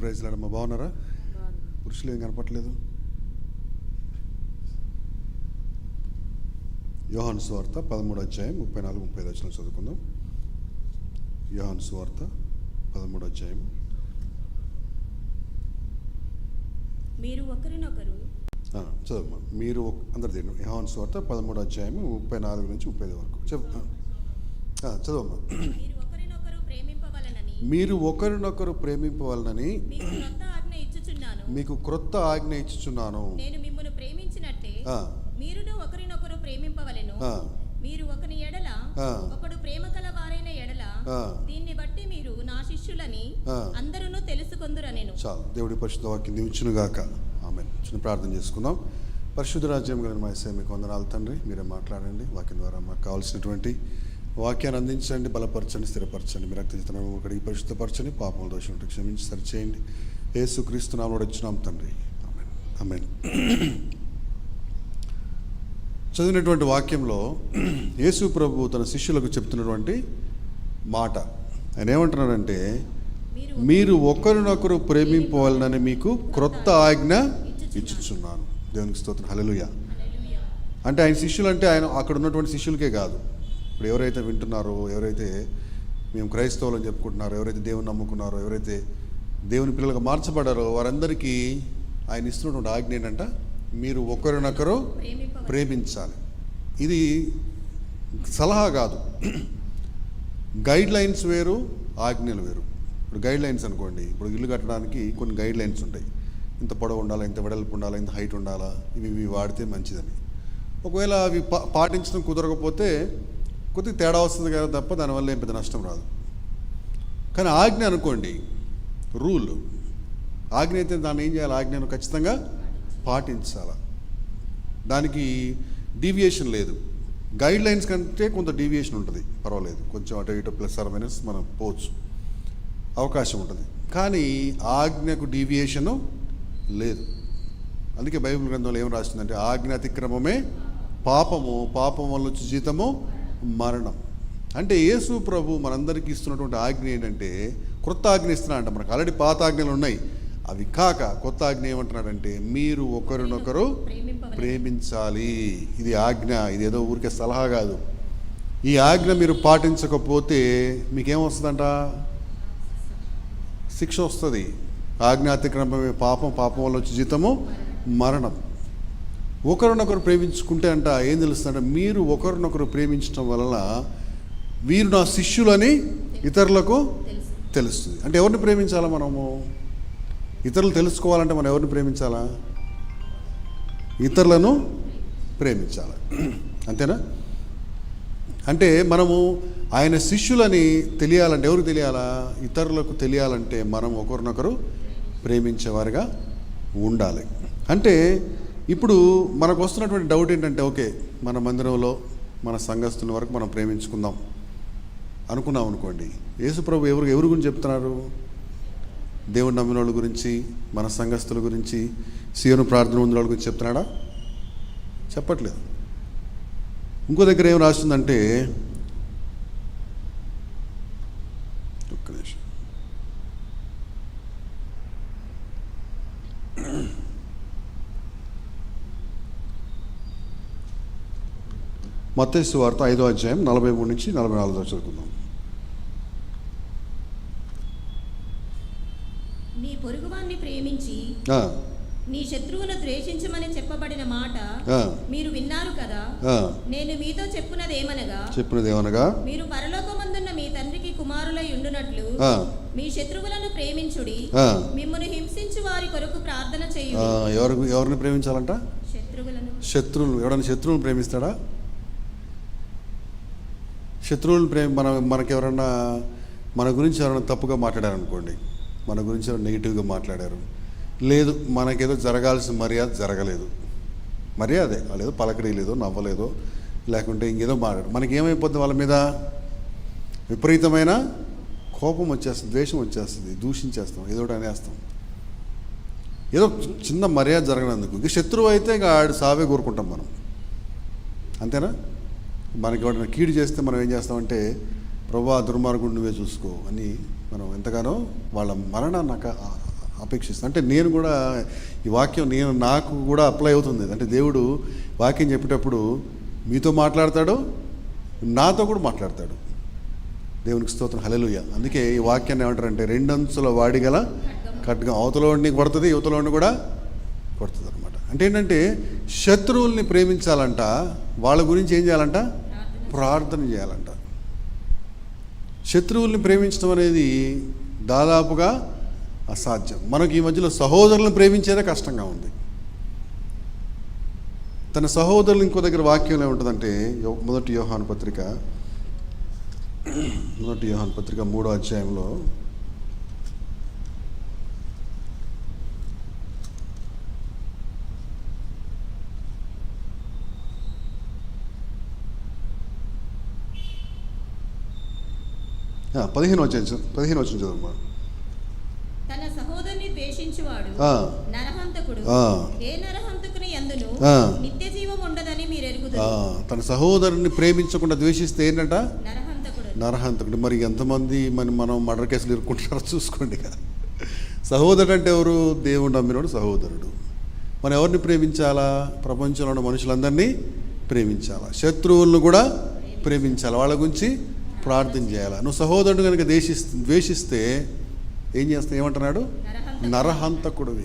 Praise లాడమ్మా. బాగున్నారా? పురుషులు ఏం కనపట్లేదు. యోహాను సువార్త 13:34-35 చదువుకుందాం. యోహాను సువార్త 13 మీరు ఒకరినొకరు చదవమ్మా. మీరు అందరు తిను. యోహాను సువార్త 13:34-35 వరకు చదవమ్మా. మీరు ఒకరినొకరు ప్రేమింపవలనని మీకు క్రొత్త ఆజ్ఞ ఇచ్చుచున్నాను. నేను మిమ్మును ప్రేమించినట్టే మీరును ఒకరినొకరు ప్రేమింపవలెను. మీరు ఒకని ఎడల ఒకడు ప్రేమ కల వారైన ఎడల దీన్ని బట్టి మీరు నా శిష్యులని అందరూ తెలుసుకొందురనెను. చాలు. దేవుడి పరిశుద్ధ వాక్యం దీవించును గాక. ఆమేన్. చిన్న ప్రార్థన చేసుకుందాం. పరిశుద్ధ రాజ్యం కలిగిన మా యేసయ్య మీకు వందనాలు తండ్రి. మీరే మాట్లాడండి. వాక్యం ద్వారా మాకు కావాల్సినటువంటి వాక్యాన్ని అందించండి, బలపరచండి, స్థిరపరచండి. మీరు రక్తచితనామం ఒకటి పరిశుద్ధపరచండి, పాపముల దోషం ఉంటే క్షమించి సరిచేయండి. యేసుక్రీస్తు నామములో వచ్చినాం తండ్రి. ఆమేన్. ఆమేన్. చదివినటువంటి వాక్యంలో యేసు ప్రభు తన శిష్యులకు చెప్తున్నటువంటి మాట, ఆయన ఏమంటున్నాడంటే, మీరు ఒకరినొకరు ప్రేమింపవాలని మీకు క్రొత్త ఆజ్ఞ ఇచ్చుచున్నాను. దేవునికి స్తోత్రం. హల్లెలూయా. అంటే ఆయన శిష్యులు అంటే ఆయన అక్కడ ఉన్నటువంటి శిష్యులకే కాదు, ఇప్పుడు ఎవరైతే వింటున్నారో, ఎవరైతే మేము క్రైస్తవులు అని చెప్పుకుంటున్నారో, ఎవరైతే దేవుని నమ్ముకున్నారో, ఎవరైతే దేవుని పిల్లలుగా మార్చబడారో వారందరికీ ఆయన ఇస్తున్నటువంటి ఆజ్ఞ ఏంటంట, మీరు ఒకరినొకరు ప్రేమించాలి. ఇది సలహా కాదు. గైడ్ లైన్స్ వేరు, ఆజ్ఞలు వేరు. ఇప్పుడు గైడ్ లైన్స్ అనుకోండి, ఇప్పుడు ఇల్లు కట్టడానికి కొన్ని గైడ్ లైన్స్ ఉంటాయి. ఇంత పొడవు ఉండాలా, ఇంత వెడల్పు ఉండాలా, ఇంత హైట్ ఉండాలా, ఇవి వాడితే మంచిదని. ఒకవేళ అవి పాటించడం కుదరకపోతే కొద్దిగా తేడా వస్తుంది కదా తప్ప దానివల్ల ఏం పెద్ద నష్టం రాదు. కానీ ఆజ్ఞ అనుకోండి, రూల్ ఆజ్ఞ అయితే దాన్ని ఏం చేయాలి, ఆజ్ఞను ఖచ్చితంగా పాటించాలి. దానికి డీవియేషన్ లేదు. గైడ్ లైన్స్ కంటే కొంత డీవియేషన్ ఉంటుంది, పర్వాలేదు, కొంచెం అటు ఇటు ప్లస్ ఆర్ మైనస్ మనం పోవచ్చు, అవకాశం ఉంటుంది. కానీ ఆజ్ఞకు డీవియేషను లేదు. అందుకే బైబిల్ గ్రంథంలో ఏం రాస్తుందంటే, ఆజ్ఞ అతిక్రమమే పాపము, పాపం వల్ల వచ్చే జీతము మరణం. అంటే యేసు ప్రభు మనందరికీ ఇస్తున్నటువంటి ఆజ్ఞ ఏంటంటే, క్రొత్త ఆజ్ఞ ఇస్తున్నాడంట. మనకు ఆల్రెడీ పాత ఆజ్ఞలు ఉన్నాయి, అవి కాక కొత్త ఆజ్ఞ ఏమంటున్నాడంటే, మీరు ఒకరినొకరు ప్రేమించాలి. ఇది ఆజ్ఞ, ఇది ఏదో ఊరికే సలహా కాదు. ఈ ఆజ్ఞ మీరు పాటించకపోతే మీకేమొస్తుందంట, శిక్ష వస్తుంది. ఆజ్ఞ అతిక్రమమే పాపం, పాపం వల్ల వచ్చే జీతము మరణం. ఒకరినొకరు ప్రేమించుకుంటే అంట ఏం తెలుస్తుందంటే, మీరు ఒకరినొకరు ప్రేమించడం వలన వీరు నా శిష్యులని ఇతరులకు తెలుస్తుంది. అంటే ఎవరిని ప్రేమించాలా మనము? ఇతరులు తెలుసుకోవాలంటే మనం ఎవరిని ప్రేమించాలా? ఇతరులను ప్రేమించాలి. అంతేనా? అంటే మనము ఆయన శిష్యులని తెలియాలంటే ఎవరికి తెలియాలా? ఇతరులకు తెలియాలంటే మనం ఒకరినొకరు ప్రేమించేవారుగా ఉండాలి. అంటే ఇప్పుడు మనకు వస్తున్నటువంటి డౌట్ ఏంటంటే, ఓకే, మన మందిరంలో మన సంఘస్థుల వరకు మనం ప్రేమించుకుందాం అనుకున్నాం అనుకోండి. యేసుప్రభు ఎవరి గురించి చెప్తున్నారు? దేవుడు నమ్మిన వాళ్ళ గురించి, మన సంఘస్థుల గురించి, సీయోను ప్రార్థన ఉన్న వాళ్ళ గురించి చెప్తున్నాడా? చెప్పట్లేదు. ఇంకో దగ్గర ఏం రాస్తుందంటే, ఒక్క నిమిషం, మత్తయి సువార్త 5:43-44 చదువుకుందాం. నీ పొరుగువాన్ని ప్రేమించి నీ శత్రువును ద్వేషించమని చెప్పబడిన మాట మీరు విన్నారు కదా. నేను మీతో చెప్పున్నదేమనగా మీరు పరలోకమందున్న మీ తండ్రికి కుమారులై ఉండునట్లు మీ శత్రువులను ప్రేమించుడి, మిమ్మును హింసించు వారి కొరకు ప్రార్థన చేయుడి. ఎవరిని ప్రేమించాలంట? శత్రువులు. ఎవరైనా శత్రువులను ప్రేమిస్తాడా? శత్రువులను మనకెవరన్నా మన గురించి ఎవరైనా తప్పుగా మాట్లాడారనుకోండి, మన గురించి ఎవరైనా నెగిటివ్గా మాట్లాడారు, లేదు మనకేదో జరగాల్సిన మర్యాద జరగలేదు, మర్యాదే లేదో, పలకరీలేదో, నవ్వలేదో, లేకుంటే ఇంకేదో మాట్లాడు, మనకేమైపోతుంది? వాళ్ళ మీద విపరీతమైన కోపం వచ్చేస్తుంది, ద్వేషం వచ్చేస్తుంది, దూషించేస్తాం, ఏదో ఒకటి అనేస్తాం, ఏదో చిన్న మర్యాద జరగనందుకు. ఇంక శత్రువు అయితే ఇంకా ఆడు సావే కోరుకుంటాం మనం. అంతేనా? మనకి ఎవరైనా కీడు చేస్తే మనం ఏం చేస్తామంటే, ప్రభా దుర్మార్గుడు నువ్వే చూసుకో అని మనం ఎంతగానో వాళ్ళ మరణాన్ని అపేక్షిస్తాను. అంటే నేను కూడా ఈ వాక్యం నాకు కూడా అప్లై అవుతుంది. అంటే దేవుడు వాక్యం చెప్పేటప్పుడు మీతో మాట్లాడతాడు, నాతో కూడా మాట్లాడతాడు. దేవునికి స్తోత్రం, హల్లెలూయా. అందుకే ఈ వాక్యాన్ని ఏమంటారంటే రెండంచుల వాడిగల ఖడ్గం, అవతలవాడిని కొడుతుంది, యువతలవాడిని కూడా కొడుతుంది అనమాట. అంటే ఏంటంటే శత్రువుల్ని ప్రేమించాలంట, వాళ్ళ గురించి ఏం చేయాలంట? ప్రార్థన చేయాలంట. శత్రువుల్ని ప్రేమించడం అనేది దాదాపుగా అసాధ్యం. మనకి ఈ మధ్యలో సహోదరులను ప్రేమించేదే కష్టంగా ఉంది. తన సహోదరులు ఇంకో దగ్గర వాక్యంలో ఏముంటుందంటే మొదటి యోహాను పత్రిక 3వ అధ్యాయంలో పదిహేను వచ్చిన చదువు. తన సహోదరుని ద్వేషించువాడు నరహంతకుడు, ఏ నరహంతకుని యందును నిత్య జీవం ఉండదని మీరు ఎరుగుదురు. తన సహోదరుని ప్రేమించకుండా ద్వేషిస్తే ఏంటంట? నరహంతకుడు. మరి ఎంతమంది మనం మర్డర్ కేసులు ఇరుక్కుంటారో చూసుకోండి. సహోదరుడు అంటే ఎవరు? దేవుడు నమ్మినోడు సహోదరుడు. మనం ఎవరిని ప్రేమించాలా? ప్రపంచంలో ఉన్న మనుషులందరినీ ప్రేమించాలా, శత్రువులను కూడా ప్రేమించాలి, వాళ్ళ గురించి ప్రార్థన చేయాలి. నువ్వు సహోదరుడు కనుక ద్వేషిస్తే ఏం చేస్తావు? ఏమంటున్నాడు? నరహంతకుడివి.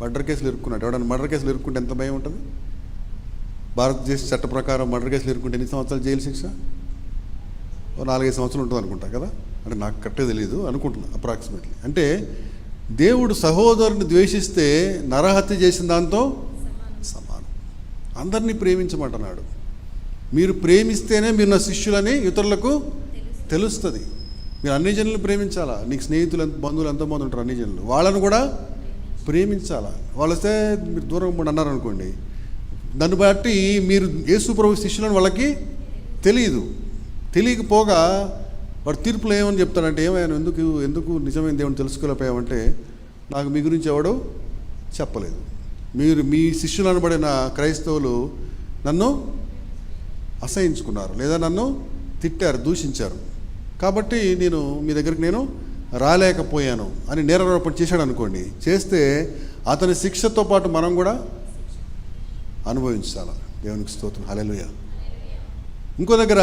మర్డర్ కేసులు ఇరుక్కున్నాడు. ఎవడన్నా మర్డర్ కేసులు ఇరుక్కుంటే ఎంత భయం ఉంటుంది? భారతదేశ చట్ట ప్రకారం మర్డర్ కేసులు ఇరుక్కుంటే ఎన్ని సంవత్సరాలు జైలు శిక్ష? 4-5 సంవత్సరాలు ఉంటుంది అనుకుంటా కదా. అంటే నాకు కరెక్ట్గా తెలియదు, అనుకుంటున్నా అప్రాక్సిమేట్లీ. అంటే దేవుడు సహోదరుని ద్వేషిస్తే నరహత్య చేసిన దాంతో సమానం. అందరినీ ప్రేమించమంటున్నాడు. మీరు ప్రేమిస్తేనే మీరు నా శిష్యులని ఇతరులకు తెలుస్తుంది. మీరు అన్ని జనులను ప్రేమించాలా. నీకు స్నేహితులు బంధువులు ఎంతోమంది ఉంటారు, అన్ని జనులు, వాళ్ళను కూడా ప్రేమించాలా. వాళ్ళు వస్తే మీరు దూరం అన్నారు అనుకోండి, దాన్ని బట్టి మీరు యేసు ప్రభు శిష్యులను వాళ్ళకి తెలియకపోగా వాడు తీర్పులో ఏమని చెప్తాడంటే, ఏమైనా ఎందుకు నిజమైన దేవుని తెలుసుకోలేకపోయామంటే, నాకు మీ గురించి ఎవడో చెప్పలేదు. మీరు మీ శిష్యులు అనబడిన క్రైస్తవులు నన్ను అసహించుకున్నారు, లేదా నన్ను తిట్టారు, దూషించారు, కాబట్టి మీ దగ్గరికి నేను రాలేకపోయాను అని నేరారోపణ చేశాడు అనుకోండి. చేస్తే అతని శిక్షతో పాటు మనం కూడా అనుభవించాలి. దేవునికి స్తోత్రం, హల్లెలూయా. ఇంకో దగ్గర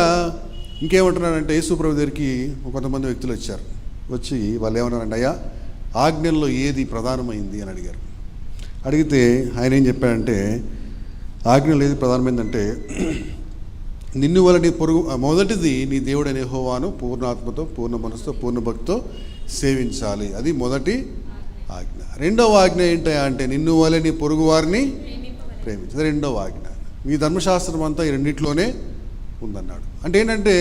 ఇంకేమంటున్నాడంటే, యేసు ప్రభు దగ్గరికి కొంతమంది వ్యక్తులు వచ్చారు. వచ్చి వాళ్ళు ఏమన్నారంటే, అయ్యా ఆజ్ఞల్లో ఏది ప్రధానమైంది అని అడిగారు. అడిగితే ఆయన ఏం చెప్పాడంటే, ఆజ్ఞలు ఏది ప్రధానమైందంటే, నిన్ను వల్ల నీ పొరుగు, మొదటిది నీ దేవుడైన యెహోవాను పూర్ణాత్మతో, పూర్ణ మనసుతో, పూర్ణ భక్తితో సేవించాలి. అది మొదటి ఆజ్ఞ. రెండవ ఆజ్ఞ ఏంటా అంటే, నిన్ను వల్ల నీ పొరుగు వారిని ప్రేమించాలి. రెండవ ఆజ్ఞ. ఈ ధర్మశాస్త్రం అంతా ఈ రెండిట్లోనే ఉందన్నాడు. అంటే ఏంటంటే,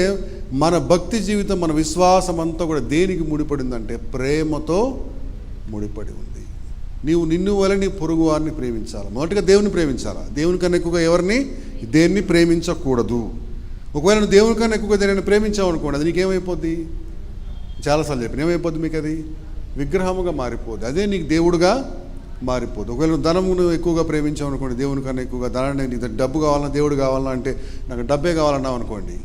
మన భక్తి జీవితం, మన విశ్వాసం అంతా కూడా దేనికి ముడిపడిందంటే ప్రేమతో ముడిపడి ఉంది. నిన్ను వల్ల నీ పొరుగు వారిని ప్రేమించాలి. మొదటిగా దేవుని ప్రేమించాలా. దేవుని కన్నా ఎక్కువగా దేన్ని ప్రేమించకూడదు. ఒకవేళ నువ్వు దేవుని కన్నా ఎక్కువగా దేనిని ప్రేమించావు అనుకోండి, అది నీకేమైపోద్ది? చాలాసార్లు చెప్పిన ఏమైపోద్ది మీకు? అది విగ్రహముగా మారిపోద్ది. అదే నీకు దేవుడుగా మారిపోద్ది. ఒకవేళ నువ్వు ధనమును ఎక్కువగా ప్రేమించావు అనుకోండి, దేవుని కన్నా ఎక్కువగా, ధనాన్ని, నీకు డబ్బు కావాలన్నా, దేవుడు కావాలన్నా, అంటే నాకు డబ్బే కావాలన్నావు అనుకోండి,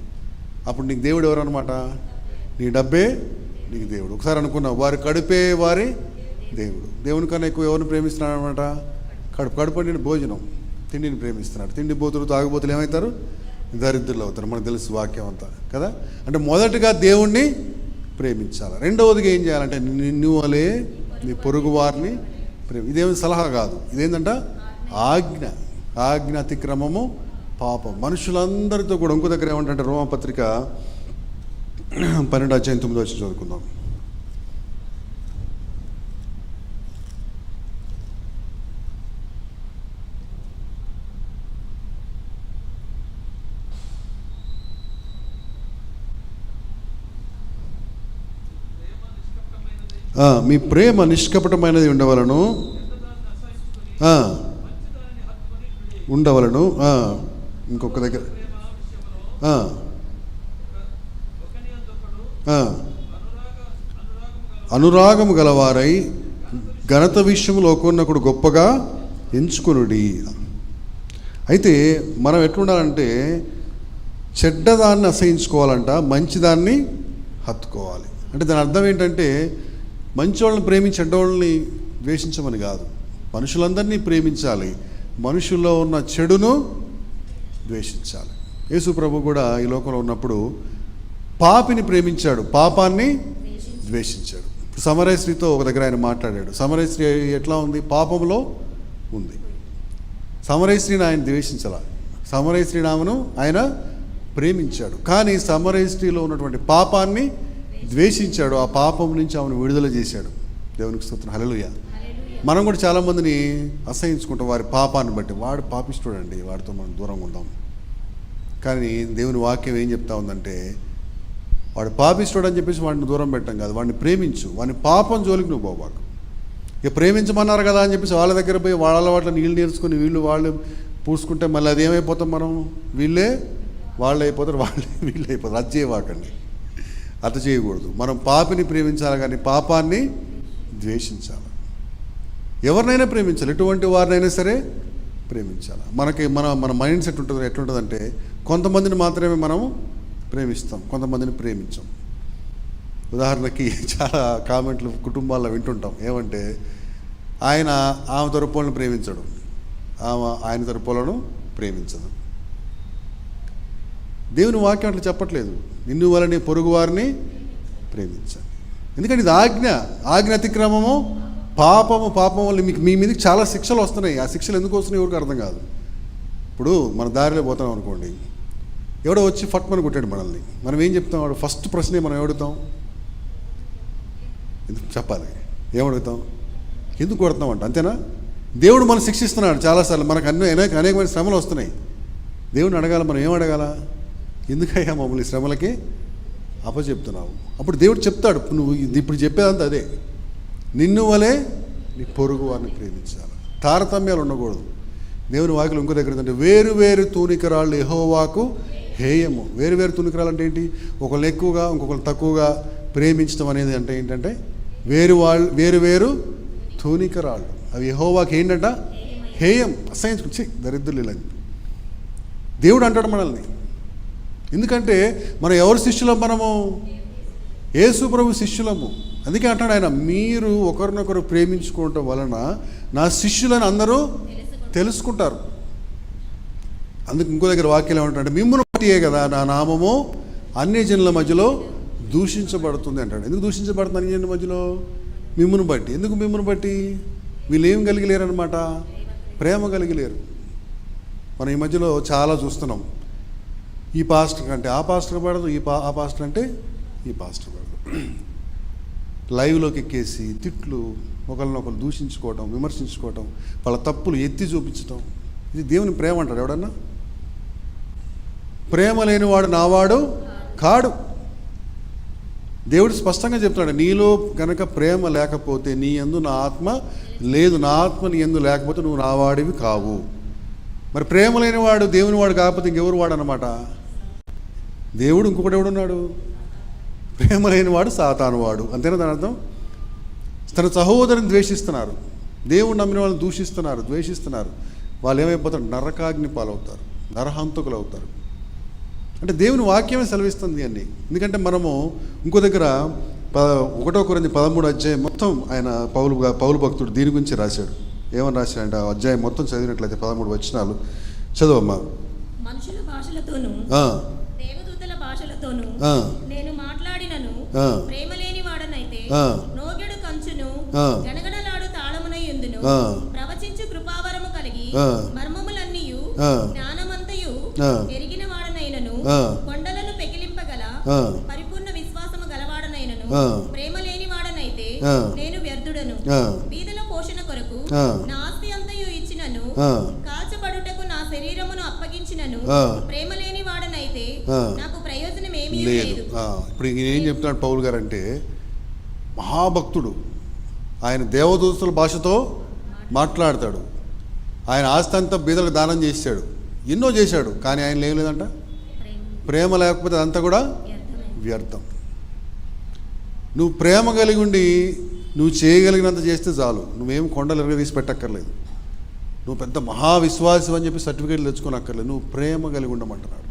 అప్పుడు నీకు దేవుడు ఎవరు అనమాట? నీ డబ్బే నీకు దేవుడు. ఒకసారి అనుకున్నావు, వారి కడుపే వారి దేవుడు. దేవుని కన్నా ఎక్కువ ఎవరిని ప్రేమిస్తున్నాడు అనమాట? కడుపు నిండి భోజనం, తిండిని ప్రేమిస్తున్నాడు. తిండి పోతులు తాగుబోతులు ఏమవుతారు? దరిద్రులు అవుతారు. మనకు తెలుసు వాక్యం అంతా కదా. అంటే మొదటిగా దేవుణ్ణి ప్రేమించాలి. రెండవదిగా ఏం చేయాలంటే, నిన్ను వలే నీ పొరుగు వారిని ఇదేమి సలహా కాదు, ఇదేంటంట ఆజ్ఞ. ఆజ్ఞ అతిక్రమము పాపం. మనుషులందరితో కూడా. ఇంకో దగ్గర ఏమంటే, రోమపత్రిక 12:9 వచ్చి చదువుకుందాం. మీ ప్రేమ నిష్కపటమైనది ఉండవలను. ఇంకొక దగ్గర అనురాగము గలవారై ఘనత విషయంలో ఒకరినొకడు గొప్పగా ఎంచుకొనుడి. అయితే మనం ఎట్లుండాలంటే, చెడ్డదాన్ని అసహించుకోవాలంట, మంచిదాన్ని హత్తుకోవాలి. అంటే దాని అర్థం ఏంటంటే, మంచి వాళ్ళని ప్రేమించి చెడ్డవాళ్ళని ద్వేషించమని కాదు, మనుషులందరినీ ప్రేమించాలి, మనుషుల్లో ఉన్న చెడును ద్వేషించాలి. యేసు ప్రభు కూడా ఈ లోకంలో ఉన్నప్పుడు పాపిని ప్రేమించాడు, పాపాన్ని ద్వేషించాడు. సమరయ స్త్రీతో ఒక దగ్గర ఆయన మాట్లాడాడు. సమరయ స్త్రీ ఎట్లా ఉంది? పాపంలో ఉంది. సమరయ స్త్రీని ఆయన ద్వేషించాల, సమరయ స్త్రీ ఆమెను ఆయన ప్రేమించాడు. కానీ సమరయ స్త్రీలో ఉన్నటువంటి పాపాన్ని ద్వేషించాడు, ఆ పాపం నుంచి ఆమెను విడుదల చేశాడు. దేవునికి స్తోత్రం, హల్లెలూయా. మనం కూడా చాలామందిని అసహించుకుంటాం వారి పాపాన్ని బట్టి. వాడు పాపిస్తుడండి, వాడితో మనం దూరంగా ఉందాం. కానీ దేవుని వాక్యం ఏం చెప్తా ఉందంటే, వాడు పాపిస్తుడు అని చెప్పేసి వాడిని దూరం పెట్టడం కాదు, వాడిని ప్రేమించు, వాడిని పాపం జోలికి నువ్వు పోవాకు. ఇక ప్రేమించమన్నారు కదా అని చెప్పేసి వాళ్ళ దగ్గర పోయి వాళ్ళ అలవాట్ల నీళ్ళు నేర్చుకుని వాళ్ళు పూసుకుంటే మళ్ళీ అది ఏమైపోతాం మనం? వీళ్ళే వాళ్ళు అయిపోతారు, వాళ్ళే వీళ్ళు అయిపోతారు. అది చేయవాకండి, అత చేయకూడదు. మనం పాపిని ప్రేమించాలి కానీ పాపాన్ని ద్వేషించాలి. ఎవరినైనా ప్రేమించాలి, ఎటువంటి వారినైనా సరే ప్రేమించాలి. మనకి మన మైండ్ సెట్ ఉంటుంది, ఎట్లుంటుందంటే కొంతమందిని మాత్రమే మనం ప్రేమిస్తాం, కొంతమందిని ప్రేమించాం. ఉదాహరణకి చాలా కామెంట్లు కుటుంబాల్లో వింటుంటాం, ఏమంటే ఆయన ఆమె తరపులను ప్రేమించడు, ఆమె ఆయన తరపులను ప్రేమించదు. దేవుని వాక్యం అట్లా చెప్పట్లేదు, నిన్ను వలని పొరుగు వారిని ప్రేమించాలి. ఎందుకంటే ఇది ఆజ్ఞ అతిక్రమము పాపం వల్ల మీ మీదకి చాలా శిక్షలు వస్తున్నాయి. ఆ శిక్షలు ఎందుకు వస్తున్నాయి ఎవరికి అర్థం కాదు. ఇప్పుడు మన దారిలో పోతున్నాం అనుకోండి, ఎవడో వచ్చి ఫట్మని కొట్టాడు మనల్ని, మనం ఏం చెప్తాం? వాడు ఫస్ట్ ప్రశ్నే మనం ఏమడుగుతాం? ఎందుకు చెప్పాలి, ఏమడుగుతాం? ఎందుకు కొడతాం అంట, అంతేనా? దేవుడు మనం శిక్షిస్తున్నాడు చాలాసార్లు, మనకు అనేకమైన శ్రమలు వస్తున్నాయి. దేవుడిని అడగాల, మనం ఏం అడగాల? ఎందుకయ్యా మమ్మల్ని శ్రమలకి అప్పచెప్తున్నావు? అప్పుడు దేవుడు చెప్తాడు, నువ్వు ఇప్పుడు చెప్పేదంతా అదే, నిన్ను వలే నీ పొరుగు వారిని ప్రేమించాలి. తారతమ్యాలు ఉండకూడదు. దేవుని వాక్యం ఇంకో దగ్గర ఏంటంటే, వేరు తూనికరాళ్ళు యెహోవాకు హేయము. వేరు తూనికరాలు అంటే ఏంటి? ఒకళ్ళు ఎక్కువగా ఇంకొకళ్ళు తక్కువగా ప్రేమించడం అనేది అంటే ఏంటంటే వేరు తూనికరాళ్ళు. అవి యెహోవాకి ఏంటంట? హేయం, అసహించుకు దరిద్రులు ఇలా. దేవుడు అంటాడు మనల్ని. ఎందుకంటే మనం ఎవరి శిష్యులం? మనము యేసు ప్రభు శిష్యులము. అందుకే అంటాడు ఆయన, మీరు ఒకరినొకరు ప్రేమించుకోవటం వలన నా శిష్యులని అందరూ తెలుసుకుంటారు. అందుకు ఇంకో దగ్గర వాక్యం ఏమంటాడంటే, మిమ్మును బట్టియే కదా నా నామము అన్ని జనుల మధ్యలో దూషించబడుతుంది అంటాడు. ఎందుకు దూషించబడుతుంది అన్ని జనుల మధ్యలో? మిమ్మును బట్టి. ఎందుకు మిమ్మును బట్టి? వీళ్ళు ఏం కలిగిలేరు అనమాట, ప్రేమ కలిగిలేరు. మనం ఈ మధ్యలో చాలా చూస్తున్నాం, ఈ పాస్టర్ కంటే ఆ పాస్టర్ పడదు, ఆ పాస్టర్ అంటే ఈ పాస్టర్ పడదు. లైవ్లోకి ఎక్కేసి తిట్లు, ఒకరినొకరు దూషించుకోవటం, విమర్శించుకోవటం, వాళ్ళ తప్పులు ఎత్తి చూపించటం. ఇది దేవుని ప్రేమ అంటాడు ఎవడన్నా? ప్రేమ లేనివాడు నావాడు కాడు. దేవుడు స్పష్టంగా చెప్తున్నాడు, నీలో కనుక ప్రేమ లేకపోతే నీ యందు నా ఆత్మ లేదు, నా ఆత్మ నీ యందు లేకపోతే నువ్వు నా వాడివి కావు. మరి ప్రేమ లేనివాడు దేవుని వాడు కాకపోతే ఇంకెవరు వాడు అనమాట? దేవుడు ఇంకొకటి ఎవడున్నాడు? ప్రేమ లేనివాడు సాతాను వాడు. అంతేనా దాని అర్థం? తన సహోదరుని ద్వేషిస్తున్నారు, దేవుడు నమ్మిన వాళ్ళని దూషిస్తున్నారు, ద్వేషిస్తున్నారు. వాళ్ళు ఏమైపోతారు? నరకాగ్ని పాలవుతారు, నరహంతకులు అవుతారు. అంటే దేవుని వాక్యమే సెలవిస్తుంది అన్నీ. ఎందుకంటే మనము ఇంకో దగ్గర 1 కొరింథీ 13 అధ్యాయం మొత్తం ఆయన పౌలు భక్తుడు దీని గురించి రాశాడు. ఏమని రాశాడంటే, ఆ అధ్యాయం మొత్తం చదివినట్లయితే 13 వచనాలు చదవమ్మా. మనుషుల భాషలతోనూ దేవదూతల భాషలతోనూ నేను మాట్లాడినను ప్రేమ లేని వాడనైతే నోగెడు కంచును గణగణలాడు తాళమునై యుందును. ప్రవచించు కృపావరము కలిగి మర్మములన్నీయు జ్ఞానమంతయు ఎరిగిన వాడనైనను కొండలను పెకిలింపగల పరిపూర్ణ విశ్వాసము గలవాడనైనను ప్రేమ లేని వాడనైతే నేను వ్యర్థుడను. బీదల పోషణ కొరకు నా ఆస్తి అంతయు ఇచ్చినను, కాల్చబడుటకు నా శరీరమును అప్పగించినను ప్రేమ లేని వాడనైతే నాకు ప్రయోజనం ఏమీ లేదు. ఇప్పుడు ఏం చెప్తున్నాడు పౌలు గారు అంటే, మహాభక్తుడు, ఆయన దేవదూతల భాషతో మాట్లాడతాడు, ఆయన ఆస్తి అంతా బీదలకు దానం చేశాడు, ఎన్నో చేశాడు. కానీ ఆయన ఏం లేదంట, ప్రేమ లేకపోతే అదంతా కూడా వ్యర్థం. నువ్వు ప్రేమ కలిగి ఉండి నువ్వు చేయగలిగినంత చేస్తే చాలు, నువ్వేం కొండలు ఎరగదీసి పెట్టక్కర్లేదు, నువ్వు పెద్ద మహావిశ్వాసం అని చెప్పి సర్టిఫికేట్లు తెచ్చుకోనక్కర్లేదు, నువ్వు ప్రేమ కలిగి ఉండమంటున్నాడు.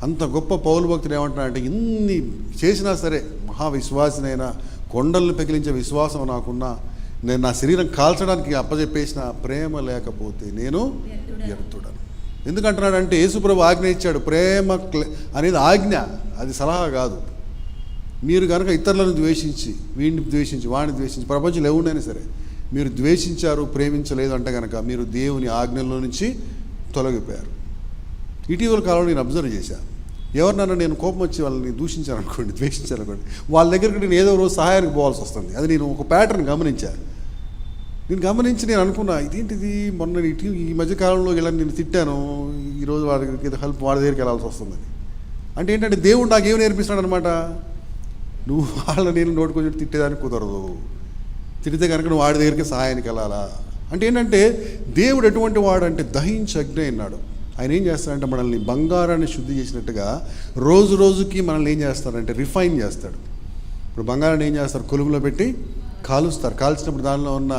అంత గొప్ప పౌలు భక్తుడు ఏమంటున్నాడంటే, ఇన్ని చేసినా సరే, మహావిశ్వాసినైనా, కొండలను పెకిలించే విశ్వాసం నాకున్నా, నేను నా శరీరం కాల్చడానికి అప్పచెప్పేసిన ప్రేమ లేకపోతే నేను వ్యర్థుడను. ఎందుకంటున్నాడంటే యేసుప్రభు ఆజ్ఞ ఇచ్చాడు. ప్రేమ అనేది ఆజ్ఞ, అది సలహా కాదు. మీరు కనుక ఇతరులను ద్వేషించి, వీడిని ద్వేషించి, వాడిని ద్వేషించి, ప్రపంచంలో ఎవరినైనా సరే మీరు ద్వేషించారు, ప్రేమించలేదు అంటే కనుక మీరు దేవుని ఆజ్ఞల్లో నుంచి తొలగిపోయారు. ఇటీవల కాలంలో నేను అబ్జర్వ్ చేశాను. ఎవరినన్నా నేను కోపం వచ్చి వాళ్ళని దూషించాను అనుకోండి, ద్వేషించాను అనుకోండి, వాళ్ళ దగ్గరికి నేను ఏదో రోజు సహాయానికి పోవాల్సి వస్తుంది. అది నేను ఒక ప్యాటర్న్ గమనించాను. నేను అనుకున్నా, ఇదేంటిది, మొన్న ఈ మధ్యకాలంలో ఇలా నేను తిట్టాను, ఈరోజు వాడికి ఏదో హెల్ప్ వాడి దగ్గరికి వెళ్ళాల్సి వస్తుందని. అంటే ఏంటంటే దేవుడు నాకు ఏమి నేర్పిస్తున్నాడు అనమాట, నువ్వు నేను నోటుకొచ్చి తిట్టేదానికి కుదరదు, తిడితే కనుక నువ్వు వాడి దగ్గరికి సహాయానికి వెళ్ళాలా. అంటే ఏంటంటే దేవుడు ఎటువంటి వాడు అంటే దహించి అగ్ని అన్నాడు. ఆయన ఏం చేస్తాడంటే మనల్ని బంగారాన్ని శుద్ధి చేసినట్టుగా రోజు రోజుకి మనల్ని ఏం చేస్తారంటే రిఫైన్ చేస్తాడు. ఇప్పుడు బంగారాన్ని ఏం చేస్తారు, కొలుములో పెట్టి కాలుస్తారు. కాల్చినప్పుడు దానిలో ఉన్న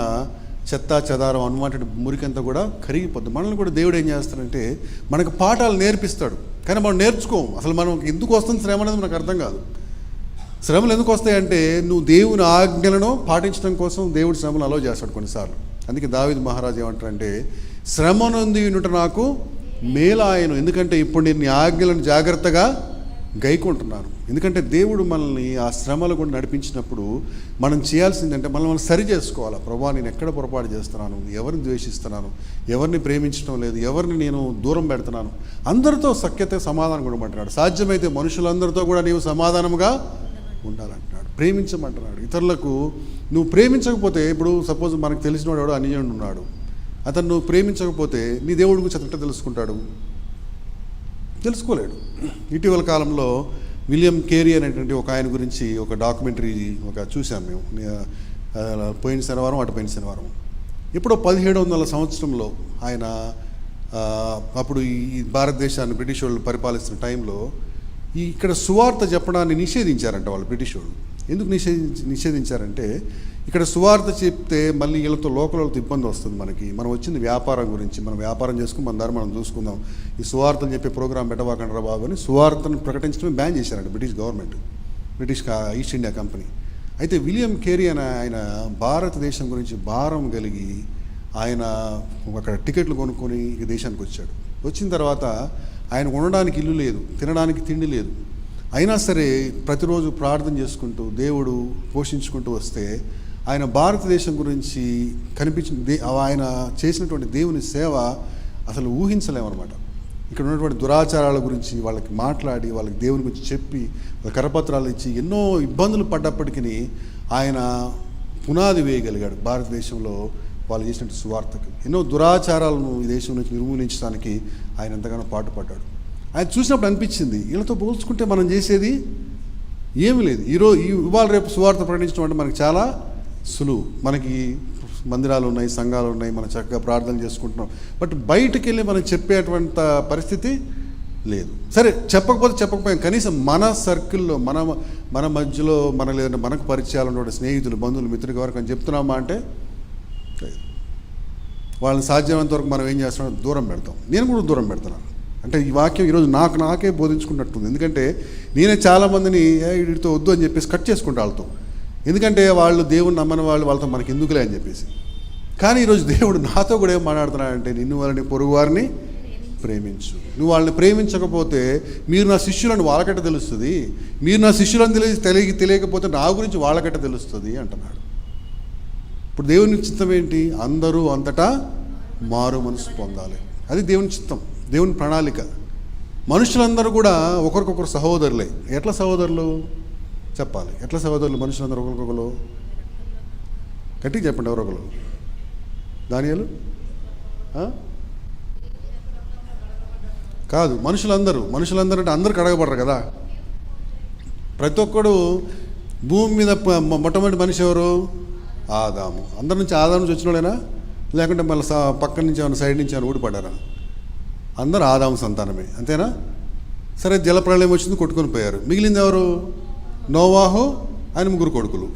చెత్త చెదారం అన్వాంటెడ్ మురికంతా కూడా కరిగిపోద్ది. మనల్ని కూడా దేవుడు ఏం చేస్తాడంటే మనకు పాఠాలు నేర్పిస్తాడు. కానీ మనం నేర్చుకోము. అసలు మనం ఎందుకు వస్తుంది శ్రమ అనేది మనకు అర్థం కాదు. శ్రమలు ఎందుకు వస్తాయంటే నువ్వు దేవుని ఆజ్ఞలను పాటించడం కోసం దేవుడు శ్రమలు అలో చేస్తాడు కొన్నిసార్లు. అందుకే దావీదు మహారాజు ఏమంటారంటే శ్రమ నొంది వినుట నాకు మేలాయను, ఎందుకంటే ఇప్పుడు నేను నీ ఆజ్ఞలను జాగ్రత్తగా గైకుంటున్నాను. ఎందుకంటే దేవుడు మనల్ని ఆ శ్రమలు కూడా నడిపించినప్పుడు మనం చేయాల్సిందంటే మనం సరి చేసుకోవాలి. ప్రభువా, నేను ఎక్కడ పొరపాటు చేస్తున్నాను, ఎవరిని ద్వేషిస్తున్నాను, ఎవరిని ప్రేమించడం లేదు, ఎవరిని నేను దూరం పెడుతున్నాను, అందరితో సఖ్యత సమాధానం కూడా అంటున్నాడు. సాధ్యమైతే మనుషులందరితో కూడా నీవు సమాధానముగా ఉండాలంటున్నాడు, ప్రేమించమంటున్నాడు. ఇతరులకు నువ్వు ప్రేమించకపోతే, ఇప్పుడు సపోజ్ మనకు తెలిసిన వాడు అన్యజనుడు ఉన్నాడు, అతను నువ్వు ప్రేమించకపోతే నీ దేవుడి గురించి అతను తెలుసుకుంటాడు, తెలుసుకోలేడు. ఇటీవల కాలంలో విలియం కేరీ అనేటువంటి ఒక ఆయన గురించి ఒక డాక్యుమెంటరీ చూసాం మేము, పోయిన శనివారం పోయిన శనివారం. ఎప్పుడో 1700 సంవత్సరంలో ఆయన అప్పుడు ఈ భారతదేశాన్ని బ్రిటిష్ వాళ్ళు పరిపాలిస్తున్న టైంలో ఇక్కడ సువార్త చెప్పడాన్ని నిషేధించారంట వాళ్ళు బ్రిటిష్ వాళ్ళు. ఎందుకు నిషేధించారంటే ఇక్కడ సువార్త చెప్తే మళ్ళీ వీళ్ళతో లోకల్ వాళ్ళతో ఇబ్బంది వస్తుంది. మనం వచ్చింది వ్యాపారం గురించి, మనం వ్యాపారం చేసుకుని మన దారి మనం చూసుకుందాం, ఈ సువార్తలు చెప్పే ప్రోగ్రాం పెట్టవాకండి రా బాబు అని సువార్తను ప్రకటించడమే బ్యాన్ చేశారంట British government, British east India company. అయితే విలియం కేరీ అనే ఆయన భారతదేశం గురించి భారం కలిగి ఆయన అక్కడ టికెట్లు కొనుక్కొని ఈ దేశానికి వచ్చాడు. వచ్చిన తర్వాత ఆయన ఉండడానికి ఇల్లు లేదు, తినడానికి తిండి లేదు. అయినా సరే ప్రతిరోజు ప్రార్థన చేసుకుంటూ దేవుడు పోషించుకుంటూ వస్తే ఆయన భారతదేశం గురించి ఆయన చేసినటువంటి దేవుని సేవ అసలు ఊహించలేమన్నమాట. ఇక్కడ ఉన్నటువంటి దురాచారాల గురించి వాళ్ళకి మాట్లాడి, వాళ్ళకి దేవుని గురించి చెప్పి, కరపత్రాలు ఇచ్చి ఎన్నో ఇబ్బందులు పడ్డప్పటికీ ఆయన పునాది వేయగలిగాడు భారతదేశంలో వాళ్ళు చేసినట్టు సువార్తకు. ఎన్నో దురాచారాలను ఈ దేశం నుంచి నిర్మూలించడానికి ఆయన ఎంతగానో పాటుపడ్డాడు. ఆయన చూసినప్పుడు అనిపించింది, వీళ్ళతో పోల్చుకుంటే మనం చేసేది ఏమీ లేదు. ఇవాళ రేపు సువార్త ప్రకటించడం అంటే మనకి చాలా సులువు. మనకి మందిరాలు ఉన్నాయి, సంఘాలు ఉన్నాయి, మనం చక్కగా ప్రార్థన చేసుకుంటున్నాం. బట్ బయటకు వెళ్ళి మనం చెప్పేటువంటి పరిస్థితి లేదు. సరే, చెప్పకపోయాం, కనీసం మన సర్కిల్లో మన మధ్యలో లేదంటే మనకు పరిచయాలు ఉన్నటువంటి స్నేహితులు, బంధువులు, మిత్రులు వరకు అని చెప్తున్నామా అంటే వాళ్ళని సాధ్యమైనంత వరకు మనం ఏం చేస్తున్నాం, దూరం పెడతాం. నేను కూడా దూరం పెడుతున్నాను. అంటే ఈ వాక్యం ఈరోజు నాకే బోధించుకున్నట్టుంది. ఎందుకంటే నేనే చాలామందిని వీటితో వద్దు అని చెప్పేసి కట్ చేసుకుంటా వాళ్ళతో. ఎందుకంటే వాళ్ళు దేవుని నమ్మని వాళ్ళతో మనకి ఎందుకులే అని చెప్పేసి. కానీ ఈరోజు దేవుడు నాతో కూడా ఏం మాట్లాడుతున్నాడంటే నిన్ను వాళ్ళని పొరుగు వారిని ప్రేమించు. నువ్వు వాళ్ళని ప్రేమించకపోతే మీరు నా శిష్యులను వాళ్ళకట్ట తెలుస్తుంది, మీరు నా శిష్యులను తెలియకపోతే నా గురించి వాళ్ళకట్ట తెలుస్తుంది అంటున్నాడు. ఇప్పుడు దేవుని చిత్తం ఏంటి? అందరూ అంతటా మారు మనసు పొందాలి. అది దేవుని చిత్తం, దేవుని ప్రణాళిక. మనుషులందరూ కూడా ఒకరికొకరు సహోదరులే. ఎట్లా సహోదరులు చెప్పాలి? ఎట్లా సహోదరులు మనుషులందరూ ఒకరికొకరు? గట్టిగా చెప్పండి, ఎవరొకరు. దానియాలు కాదు, మనుషులందరూ అంటే అందరూ కడగబడరు కదా. ప్రతి ఒక్కడు భూమి మీద మొట్టమొదటి మనిషి ఎవరు? ఆదాము. అందరి నుంచి ఆదాము నుంచి వచ్చినోడేనా, లేకుంటే మళ్ళీ పక్క నుంచి ఏమైనా సైడ్ నుంచి ఏమైనా ఊడిపడ్డారా? అందరూ ఆదాము సంతానమే, అంతేనా? సరే, జలప్రళయం వచ్చింది, కొట్టుకొని పోయారు. మిగిలింది ఎవరు? నోవాహు, ఆయన 3 కొడుకులు.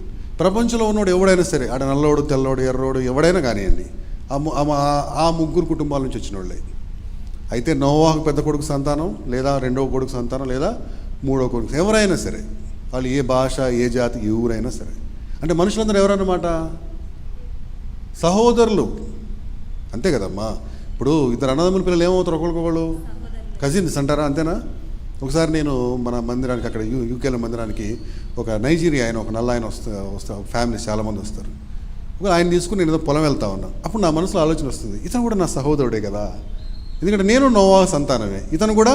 ప్రపంచంలో ఉన్నవాడు ఎవడైనా సరే, ఆడ నల్లోడు, తెల్లోడు, ఎర్రోడు ఎవడైనా కానివ్వండి, ఆ 3 కుటుంబాల నుంచి వచ్చిన వాళ్ళే. అయితే నోవాహు పెద్ద కొడుకు సంతానం, లేదా 2వ కొడుకు సంతానం, లేదా 3వ కొడుకు, ఎవరైనా సరే, వాళ్ళు ఏ భాష, ఏ జాతి, ఏ ఊరైనా సరే. అంటే మనుషులందరూ ఎవరన్నమాట? సహోదరులు. అంతే కదమ్మా. ఇప్పుడు ఇద్దరు అన్నదమ్ముల పిల్లలు ఏమవుతారు ఒకరికొకళ్ళు? కజిన్స్ అంటారా, అంతేనా? ఒకసారి నేను మన మందిరానికి, అక్కడ యూకేలో మందిరానికి ఒక నైజీరియా ఆయన, ఒక నల్ల ఆయన వస్తా ఫ్యామిలీస్ చాలామంది వస్తారు. ఆయన తీసుకుని నేను ఏదో పొలం వెళ్తా ఉన్నా. అప్పుడు నా మనసులో ఆలోచన వస్తుంది, ఇతను కూడా నా సహోదరుడే కదా, ఎందుకంటే నేను నోవా సంతానమే, ఇతను కూడా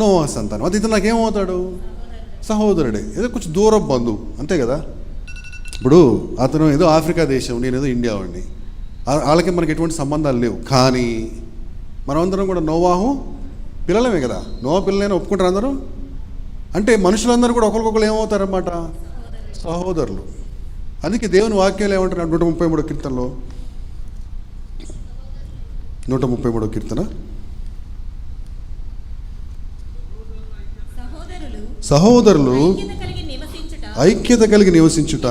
నోవా సంతానం, అది ఇతను నాకేమవుతాడు? సహోదరుడే. ఏదో కొంచెం దూరం బంధువు, అంతే కదా. ఇప్పుడు అతను ఏదో ఆఫ్రికా దేశం, నేను ఏదో ఇండియా వాడిని, వాళ్ళకి మనకి ఎటువంటి సంబంధాలు లేవు. కానీ మనమందరం కూడా నోవాహు పిల్లలమే కదా. నోవా పిల్లలైనా ఒప్పుకుంటారు అందరూ. అంటే మనుషులందరూ కూడా ఒకరికొకరు ఏమవుతారన్నమాట? సహోదరులు. అందుకే దేవుని వాక్యాలు ఏమంటారు? 133 కీర్తనలో, 133 కీర్తన, సహోదరులు ఐక్యత కలిగి నివసించుట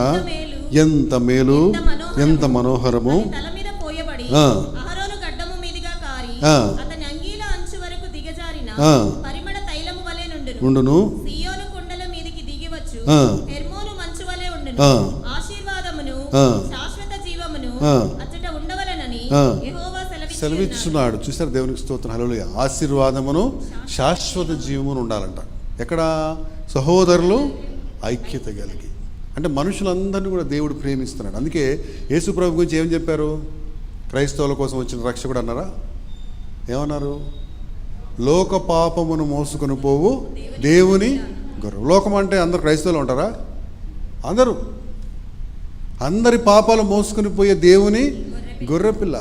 ఎంత మేలు, ఎంత మనోహరము. ఉండును. సెలవిచ్చున్నాడు. చూసారు, దేవునికి స్తోత్రం, హల్లెలూయా. ఆశీర్వాదమును శాశ్వత జీవమును ఉండాలంట. ఎక్కడ? సహోదరులు ఐక్యత కలిగి. అంటే మనుషులందరినీ కూడా దేవుడు ప్రేమిస్తున్నాడు. అందుకే యేసు ప్రభు గురించి ఏం చెప్పారు? క్రైస్తవుల కోసం వచ్చిన రక్షకుడు అన్నారా? ఏమన్నారు? లోక పాపమును మోసుకొని పోవు దేవుని గొర్రె. లోకం అంటే అందరు క్రైస్తవులు ఉంటారా? అందరి పాపాలు మోసుకొని పోయే దేవుని గొర్రెపిల్ల.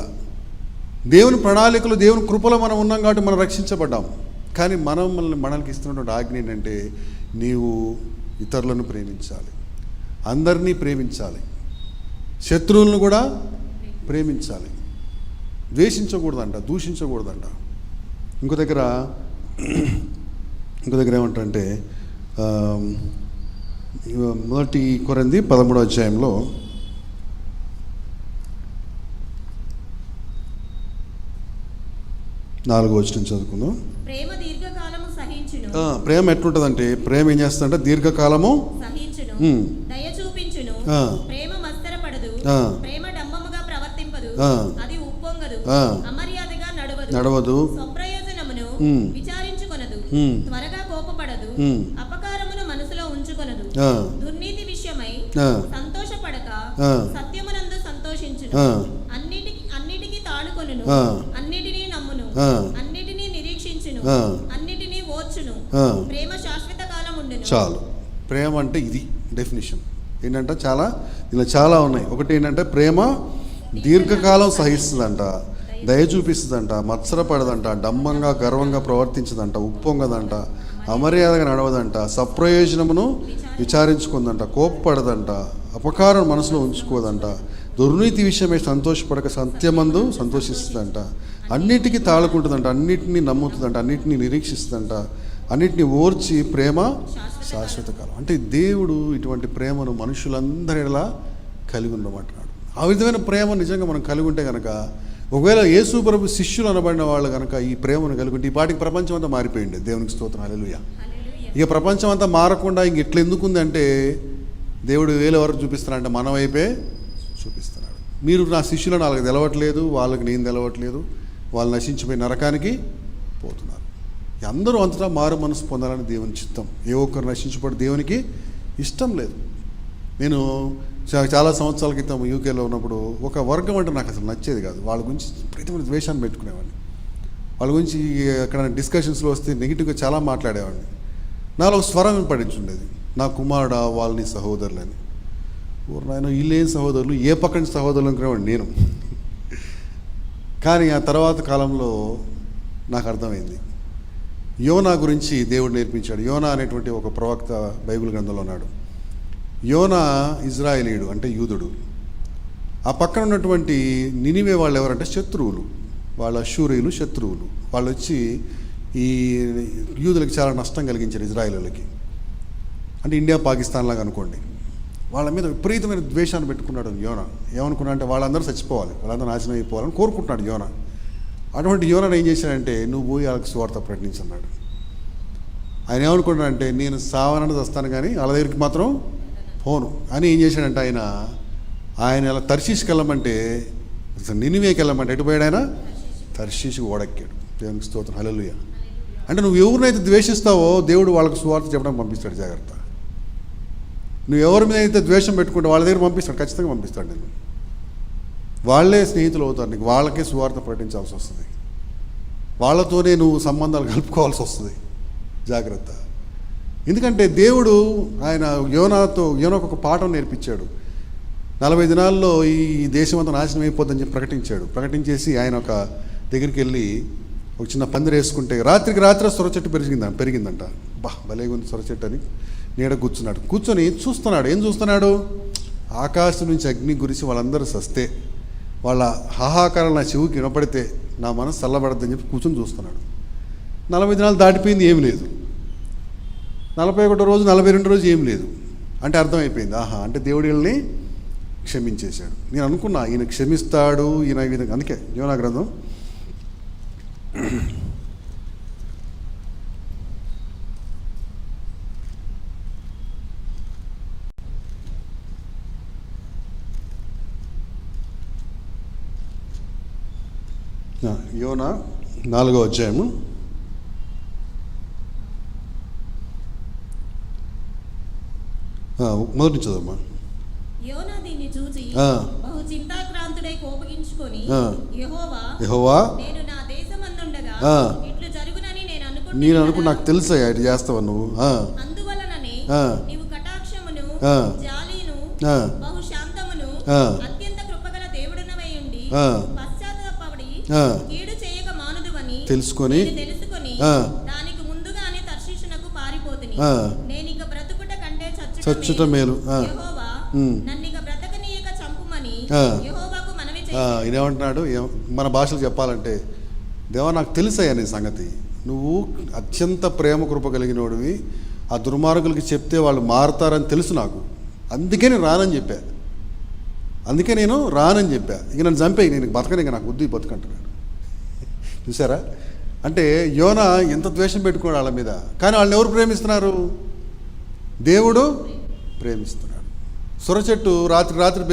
దేవుని ప్రణాళికలు, దేవుని కృపలో మనం ఉన్నాం కాబట్టి మనం రక్షించబడ్డాం. కానీ మనకి ఇస్తున్నటువంటి ఆజ్ఞ ఏంటంటే, నీవు ఇతరులను ప్రేమించాలి, అందరినీ ప్రేమించాలి, శత్రువులను కూడా ప్రేమించాలి, ద్వేషించకూడదంట, దూషించకూడదంట. ఇంకో దగ్గర ఏమంటారంటే, 1 కొరింథీ 13వ అధ్యాయంలో 4వ వచనం చదువుకుందాం. ప్రేమ దీర్ఘకాలము సహించును. ప్రేమ ఎట్లుంటదంటే, ప్రేమ ఏం చేస్తుందంటే దీర్ఘకాలము సహించును, దయ చూపించును. ప్రేమ మత్సరపడదు, ప్రేమ డంబముగా ప్రవర్తింపదు, అది ఉప్పొంగదు, అమర్యాదగా నడవదు, స్వప్రయోజనమును విచారించుకొనదు, త్వరగా కోపపడదు, అపకారమును మనసులో ఉంచుకొనదు, దుర్నీతి విషయమై సంతోషపడక సత్యమునందు సంతోషించును, అన్నిటికీ తాళుకొనును, అన్నిటినీ నమ్మును, అన్నిటినీ నిరీక్షించును, అన్నిటినీ ఓర్చును. ప్రేమ శాశ్వత కాలం ఉండును. చాలు. ప్రేమ అంటే ఇది డెఫినిషన్ ఏంటంటే, ఇలా చాలా ఉన్నాయి. ఒకటి ఏంటంటే, ప్రేమ దీర్ఘకాలం సహిస్తుందంట, దయ చూపిస్తుందంట, మత్సరపడదంట, డంబంగా గర్వంగా ప్రవర్తించదంట, ఉప్పొంగదంట, అమర్యాదగా నడవదంట, సప్రయోజనమును విచారించుకుందంట, కోప్పడదంట, అపకారం మనసులో ఉంచుకోదంట, దుర్నీతి విషయమే సంతోషపడక సత్యమందు సంతోషిస్తుందంట, అన్నిటికీ తాళుకుంటుందంట, అన్నిటినీ నమ్ముతుందంట, అన్నిటినీ నిరీక్షిస్తుందంట, అన్నిటినీ ఓర్చి ప్రేమ శాశ్వత కాలం. అంటే దేవుడు ఇటువంటి ప్రేమను మనుషులందరిలా కలిగి ఉండమంటున్నాడు. ఆ విధమైన ప్రేమ నిజంగా మనం కలిగి ఉంటే కనుక, ఒకవేళ యేసు ప్రభు శిష్యులు అనబడిన వాళ్ళు కనుక ఈ ప్రేమను కలిగి ఉంటే, ఈ పాటికి ప్రపంచం అంతా మారిపోయింది. దేవునికి స్తోత్రం, హల్లెలూయా. ఇక ప్రపంచం అంతా మారకుండా ఇంక ఇట్లా ఎందుకుంది అంటే, దేవుడు వేల వరకు చూపిస్తున్నాడంటే మన వైపే చూపిస్తున్నాడు. మీరు నా శిష్యులను వాళ్ళకి తెలవట్లేదు, వాళ్ళకి నేను తెలవట్లేదు, వాళ్ళు నశించిపోయి నరకానికి పోతున్నారు. అందరూ అంతటా మారు మనసు పొందాలని దేవుని చిత్తం. ఏ ఒక్కరు నశించిపోతే దేవునికి ఇష్టం లేదు. నేను చాలా సంవత్సరాల క్రితం యూకేలో ఉన్నప్పుడు ఒక వర్గం అంటే నాకు అసలు నచ్చేది కాదు. వాళ్ళ గురించి ప్రతిమైన ద్వేషాన్ని పెట్టుకునేవాడిని. వాళ్ళ గురించి ఎక్కడ డిస్కషన్స్లో వస్తే నెగిటివ్గా చాలా మాట్లాడేవాడిని. నాలో స్వరం వినపడించుండేది, నా కుమారుడా వాళ్ళని సహోదరులని. నాయన వీళ్ళేం సహోదరులు, ఏ పక్కన సహోదరులు అనుకునేవాడిని నేను. కానీ ఆ తర్వాత కాలంలో నాకు అర్థమైంది, యోనా గురించి దేవుడు నేర్పించాడు. యోనా అనేటువంటి ఒక ప్రవక్త బైబిల్ గ్రంథంలో ఉన్నాడు. యోనా ఇజ్రాయేలీయుడు, అంటే యూదుడు. ఆ పక్కన ఉన్నటువంటి నినివే వాళ్ళు ఎవరంటే శత్రువులు, వాళ్ళ అష్షూరీయులు శత్రువులు. వాళ్ళు వచ్చి ఈ యూదులకి చాలా నష్టం కలిగించారు, ఇజ్రాయేలీలకి. అంటే ఇండియా పాకిస్తాన్ లాగా అనుకోండి. వాళ్ళ మీద విపరీతమైన ద్వేషాన్ని పెట్టుకున్నాడు యోనా. ఏమనుకున్నా అంటే వాళ్ళందరూ చచ్చిపోవాలి, వాళ్ళందరూ నాశనం అయిపోవాలని కోరుకుంటున్నాడు యోనా. అటువంటి యోనాను ఏం చేశాడంటే, నువ్వు పోయి వాళ్ళకి సువార్త ప్రకటించన్నాడు. ఆయన ఏమనుకున్నాడంటే, నేను సావనని వస్తాను కానీ వాళ్ళ దగ్గరికి మాత్రం పోను అని ఏం చేశాడంటే, ఆయన ఆయన ఇలా తర్షీష్కి వెళ్ళమంటే, నినివేకి వెళ్ళమంటే ఎటు పోయాడు ఆయన? తర్షీష్కి ఓడెక్కాడు. దేవునికి స్తోత్రం, హల్లెలూయా. అంటే నువ్వు ఎవరినైతే ద్వేషిస్తావో దేవుడు వాళ్ళకు సువార్త చెప్పడానికి పంపిస్తాడు. జాగ్రత్త. నువ్వు ఎవరి మీద అయితే ద్వేషం పెట్టుకుంటే వాళ్ళ దగ్గర పంపిస్తాడు, ఖచ్చితంగా పంపిస్తాడు. నేను వాళ్ళే స్నేహితులు అవుతారు నీకు, వాళ్ళకే సువార్త ప్రకటించాల్సి వస్తుంది, వాళ్ళతోనే నువ్వు సంబంధాలు కలుపుకోవాల్సి వస్తుంది. జాగ్రత్త. ఎందుకంటే దేవుడు ఆయన యోనాకు ఒక పాఠం నేర్పించాడు. 40 దినాల్లో ఈ దేశం అంతా నాశనం అయిపోద్దని చెప్పి ప్రకటించేసి ఆయన ఒక దగ్గరికి వెళ్ళి ఒక చిన్న పందిరి వేసుకుంటే రాత్రికి రాత్రి సొర చెట్టు పెరిగిందంట. భలేగా ఉంది సొర చెట్టు అని నీడ కూర్చొని చూస్తున్నాడు. ఏం చూస్తున్నాడు? ఆకాశం నుంచి అగ్ని గురించి వాళ్ళందరూ సస్తే, వాళ్ళ హాహాకారం నా చెవికి వినపడితే నా మనసు చల్లబడద్దని చెప్పి కూర్చొని చూస్తున్నాడు. 40 దినాలు దాటిపోయింది, ఏమి లేదు. 41వ రోజు 42వ రోజు ఏం లేదు. అంటే అర్థమైపోయింది, అంటే దేవుడు వీళ్ళని క్షమించేశాడు. నేను అనుకున్నా ఈయన క్షమిస్తాడు, ఈయన ఈ విధంగా. అందుకే యోనా గ్రంథం 4వ అధ్యాయము 1 చదవమ్మా. యోనా దీన్ని చూసి బహు చింతాక్రాంతుడై కోపగించుకొని, యెహోవా నేను నా దేశమందుండగా ఇట్లు జరుగునని నేను అనుకుంటున్నా, నాకు తెలుసా ఇటు చేస్తావా నువ్వు. అందువలననే నీవు కటాక్షమును జాలిను బహు శాంతమును అత్యంత కృపగల దేవుడనవై ఉండి పశ్చాత్తాపపడి కీడు చేయక మానుదువని తెలుసుకొని దానికి ముందుగానే తర్షీషునకు పారిపోతుని. నేనిక బ్రతుకుట కంటే చచ్చుట మేలు. నన్నిక బ్రతకనీయక చంపుమని యెహోవాకు మనవి చేశాడు. ఇదేమంటున్నాడు? మన భాషలో చెప్పాలంటే, దేవా నాకు తెలుసయ్యా నీ సంగతి, నువ్వు అత్యంత ప్రేమ కృప కలిగినోడివి, ఆ దుర్మార్గులకి చెప్తే వాళ్ళు మారుతారని తెలుసు నాకు, అందుకే నేను రానని చెప్పా. ఇక నన్ను చంపేయి, నేను బతకని, ఇక నాకు బుద్ధి బతుకంటున్నాడు. చూసారా? అంటే యోనా ఎంత ద్వేషం పెట్టుకున్నాడు వాళ్ళ మీద, కానీ వాళ్ళని ఎవరు ప్రేమిస్తున్నారు? దేవుడు ప్రేమిస్తున్నాడు. సొర చెట్టు రాత్రి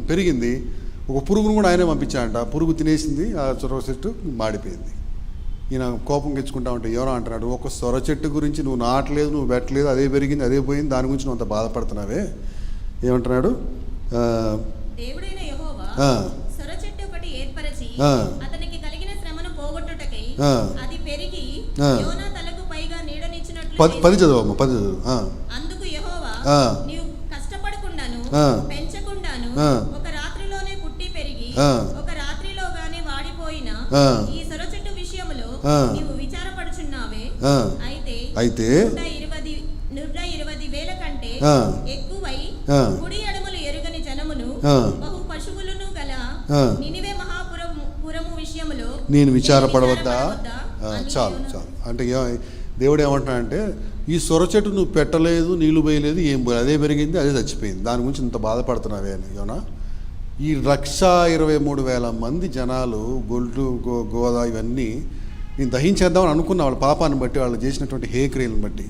పెరిగింది. ఒక పురుగును కూడా ఆయనే పంపించాడంట. పురుగు తినేసింది, ఆ సొర చెట్టు మాడిపోయింది. ఈయన కోపం తెచ్చుకుంటా ఉంటే యోనా అంటున్నాడు, ఒక సొర చెట్టు గురించి నువ్వు నాటలేదు, నువ్వు పెట్టలేదు, అదే పెరిగింది, అదే పోయింది, దాని గురించి నువ్వు అంత బాధపడుతున్నావే. ఏమంటున్నాడు? దేవుడైన యెహోవా సొర చెట్టు ఒకటి ఏర్పరచి అతనికి కలిగిన శ్రమను పోగొట్టుటకై అది పెరిగి యోనా తలకు పైగా నీడనిచ్చినట్లు 10 చదవమ్మా. 10 చదువు. అందుకు యెహోవా నీవు కష్టపడకుండాను పెంచకుండాను ఒక రాత్రిలోనే పుట్టి పెరిగి ఒక రాత్రిలోగానే వాడిపోయిన ఈ సొర చెట్టు విషయములో నీవు విచారపడుచున్నావే. అయితే 120,000 కంటే ఎక్కువై కుడి ఎడమలు ఎరుగని జనమును బహు పశువులను గల నినివే మహాపురము విషయములో నేను విచారపడవద్దా? చాలు. అంటే దేవుడు ఏమంటున్నాడంటే, ఈ సొర చెట్టు నువ్వు పెట్టలేదు, నీళ్లు పోయలేదు, ఏం పోయలేదు, అదే పెరిగింది, అదే చచ్చిపోయింది, దాని గురించి ఇంత బాధపడుతున్నావే అని. యోనా, ఈ 1,23,000 మంది జనాలు, గొల్లు గోదా ఇవన్నీ నేను దహించేద్దామని అనుకున్నా, వాళ్ళ పాపాన్ని బట్టి, వాళ్ళు చేసినటువంటి హేక్రియలను బట్టి.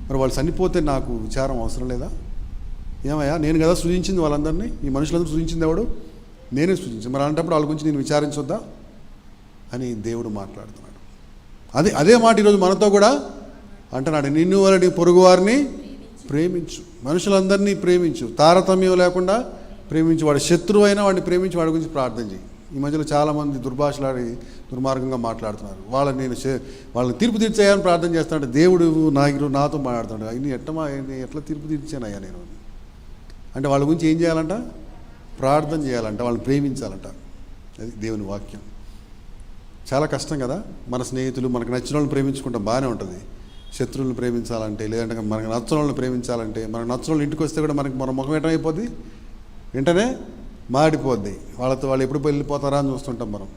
మరి వాళ్ళు చనిపోతే నాకు విచారం అవసరం లేదా? ఏమయ్యా, నేను కదా సృజించింది వాళ్ళందరినీ, ఈ మనుషులందరూ సృజించింది ఎవడు? నేనే సృజించాను. మరి అలాంటప్పుడు వాళ్ళ గురించి నేను విచారించొద్దా అని దేవుడు మాట్లాడుతున్నాడు. అదే మాట ఈరోజు మనతో కూడా అంటున్నాడు. నిన్ను వాళ్ళని పొరుగు వారిని ప్రేమించు, మనుషులందరినీ ప్రేమించు, తారతమ్యం లేకుండా ప్రేమించు. వాడి శత్రువు అయినా వాడిని ప్రేమించి వాడి గురించి ప్రార్థన చేయి. ఈ మధ్యలో చాలామంది దుర్భాషలాడి దుర్మార్గంగా మాట్లాడుతున్నారు. వాళ్ళని తీర్పు తీర్చేయాలని ప్రార్థన చేస్తున్నాడు. దేవుడు నాతో మాట్లాడుతున్నాడు. ఎట్లా తీర్పు తీర్చానయ్యా నేను అంటే, వాళ్ళ గురించి ఏం చేయాలంట? ప్రార్థన చేయాలంట, వాళ్ళని ప్రేమించాలంట. అది దేవుని వాక్యం. చాలా కష్టం కదా. మన స్నేహితులు, మనకు నచ్చిన వాళ్ళని ప్రేమించుకుంటాం, బాగానే ఉంటుంది. శత్రువులను ప్రేమించాలంటే, లేదంటే మనకు నచ్చిన వాళ్ళని ప్రేమించాలంటే, మనకు నచ్చిన వాళ్ళు ఇంటికి వస్తే కూడా మన ముఖం ఏటమైపోద్ది, వెంటనే మాడిపోద్ది. వాళ్ళు ఎప్పుడు వెళ్ళిపోతారా అని చూస్తుంటాం మనం.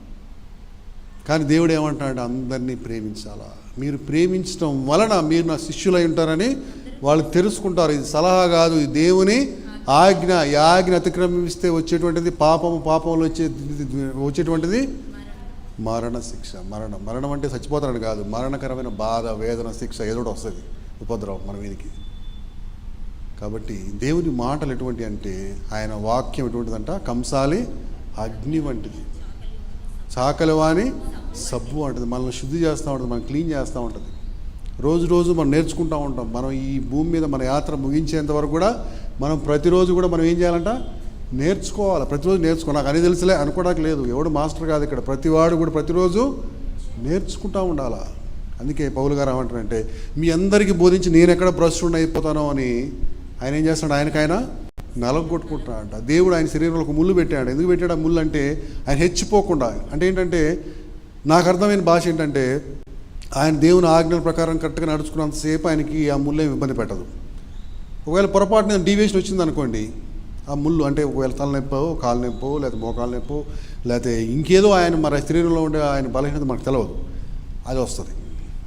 కానీ దేవుడు ఏమంటున్నాడు? అందరినీ ప్రేమించాలా. మీరు ప్రేమించడం వలన మీరు నా శిష్యులై ఉంటారని వాళ్ళు తెలుసుకుంటారు. ఇది సలహా కాదు, ఇది దేవుని ఆజ్ఞ. ఈ ఆజ్ఞ అతిక్రమిస్తే వచ్చేటువంటిది పాపంలో వచ్చేటువంటిది మరణ శిక్ష. మరణం అంటే చచ్చిపోతారని కాదు, మరణకరమైన బాధ, వేదన, శిక్ష ఏదో వస్తుంది, ఉపద్రవం మన మీదకి. కాబట్టి దేవుని మాటలు ఎటువంటి అంటే ఆయన వాక్యం ఎటువంటిదంట కంసాలి అగ్ని వంటిది, చాకలివాని సబ్బు అంటుంది. మనల్ని శుద్ధి చేస్తూ ఉంటుంది, మనం క్లీన్ చేస్తూ ఉంటుంది. రోజు మనం నేర్చుకుంటూ ఉంటాం. మనం ఈ భూమి మీద మన యాత్ర ముగించేంత వరకు కూడా మనం ప్రతిరోజు కూడా మనం ఏం చేయాలంట, నేర్చుకోవాలి. ప్రతిరోజు నేర్చుకోవాలి. నాకు అని తెలుసులే అనుకోవడానికి లేదు. ఎవడు మాస్టర్ కాదు ఇక్కడ. ప్రతివాడు కూడా ప్రతిరోజు నేర్చుకుంటూ ఉండాలా. అందుకే పౌలు గారు ఏమంటారంటే, మీ అందరికీ బోధించి నేను ఎక్కడ భ్రష్టుడిని అయిపోతానో అని ఆయన ఏం చేస్తాడు, ఆయన నలగొట్టుకుంటున్నాడంట. దేవుడు ఆయన శరీరంలో ఒక ముళ్ళు పెట్టాడు. ఎందుకు పెట్టాడు ఆ ముళ్ళు అంటే, ఆయన హెచ్చిపోకుండా. అంటే ఏంటంటే, నాకు అర్థమైన భాష ఏంటంటే, ఆయన దేవుని ఆజ్ఞల ప్రకారం కరెక్ట్గా నడుచుకున్నంతసేపు ఆయనకి ఆ ముళ్ళు ఏమి ఇబ్బంది పెట్టదు. ఒకవేళ పొరపాటున డీవియేషన్ వచ్చింది అనుకోండి, ఆ ముళ్ళు అంటే ఒకవేళ తలనొప్పో, కాలు నొప్పో, లేకపోతే మోకాలు నొప్పో, లేకపోతే ఇంకేదో ఆయన మరి శరీరంలో ఉండే ఆయన బలహీనత మనకు తెలియదు, అది వస్తుంది.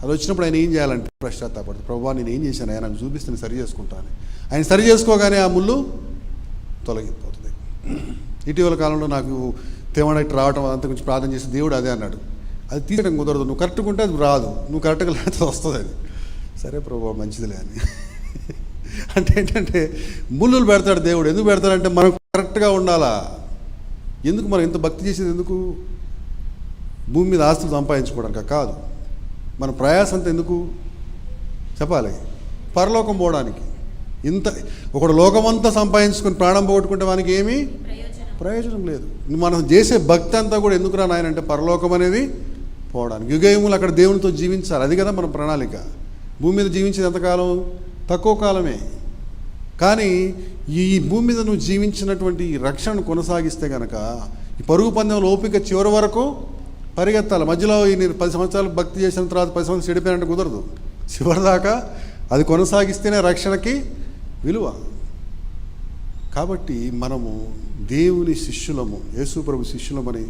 అది వచ్చినప్పుడు ఆయన ఏం చేయాలంటే పశ్చాత్తాపడుతుంది. ప్రభువా నేను ఏం చేశాను, ఆయన నాకు చూపిస్తే నేను సరి చేసుకుంటాను. ఆయన సరి చేసుకోగానే ఆ ముళ్ళు తొలగిపోతుంది. ఇటీవల కాలంలో నాకు తేమడైట్ రావటం అంత గురించి ప్రార్థన చేసి దేవుడు అదే అన్నాడు, అది తీయడం కుదరదు, నువ్వు కరెక్ట్గా ఉంటే అది రాదు, నువ్వు కరెక్ట్గా లేకపోతే వస్తుంది. అది సరే ప్రభువా మంచిదిలే అని. అంటే ఏంటంటే ముళ్ళులు పెడతాడు దేవుడు. ఎందుకు పెడతాడంటే మనం కరెక్ట్గా ఉండాలా. ఎందుకు మనం ఇంత భక్తి చేసేది ఎందుకు? భూమి మీద ఆస్తులు సంపాదించుకోవడానికి కాదు. మన ప్రయాసం అంతా ఎందుకు చెప్పాలి? పరలోకం పోవడానికి. ఇంత ఒకడు లోకమంతా సంపాదించుకొని ప్రాణం పోగొట్టుకుంటే వానికి ఏమీ ప్రయోజనం లేదు. మనం చేసే భక్తి అంతా కూడా ఎందుకురా నాయనంటే పరలోకం అనేది పోవడానికి. యుగయుములు అక్కడ దేవునితో జీవించాలి. అది కదా మన ప్రణాళిక. భూమి మీద జీవించేది ఎంతకాలం? తక్కువ కాలమే. కానీ ఈ భూమి మీద నువ్వు జీవించినటువంటి రక్షణను కొనసాగిస్తే కనుక ఈ పరుగు పందెంలో ఓపిక చివరి వరకు పరిగెత్తాలి. మధ్యలో నేను 10 సంవత్సరాలు భక్తి చేసిన తర్వాత 10 సంవత్సరాలు చెడిపోయినట్టు కుదరదు. చివరిదాకా అది కొనసాగిస్తేనే రక్షణకి విలువ. కాబట్టి మనము దేవుని శిష్యులము, యేసు ప్రభు శిష్యులమని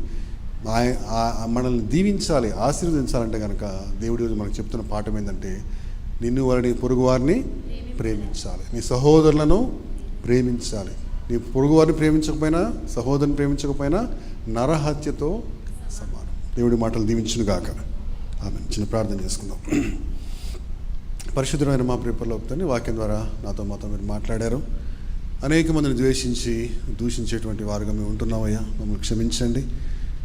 మనల్ని దీవించాలి, ఆశీర్వదించాలంటే కనుక దేవుడి మనకు చెప్తున్న పాఠం ఏంటంటే, నిన్ను వారిని పొరుగు వారిని ప్రేమించాలి, నీ సహోదరులను ప్రేమించాలి. నీ పొరుగు వారిని ప్రేమించకపోయినా, సహోదరుని ప్రేమించకపోయినా నరహత్యతో సమానం. దేవుడి మాటలు దీవించును గాక. ఆమె చిన్న ప్రార్థన చేసుకుందాం. పరిశుద్ధమైన మా ప్రియపరలోకతాన్ని వాక్యం ద్వారా నాతో మీరు మాట్లాడారు. అనేక మందిని ద్వేషించి దూషించేటువంటి వారుగా మేము ఉంటున్నామయ్యా, మమ్మల్ని క్షమించండి.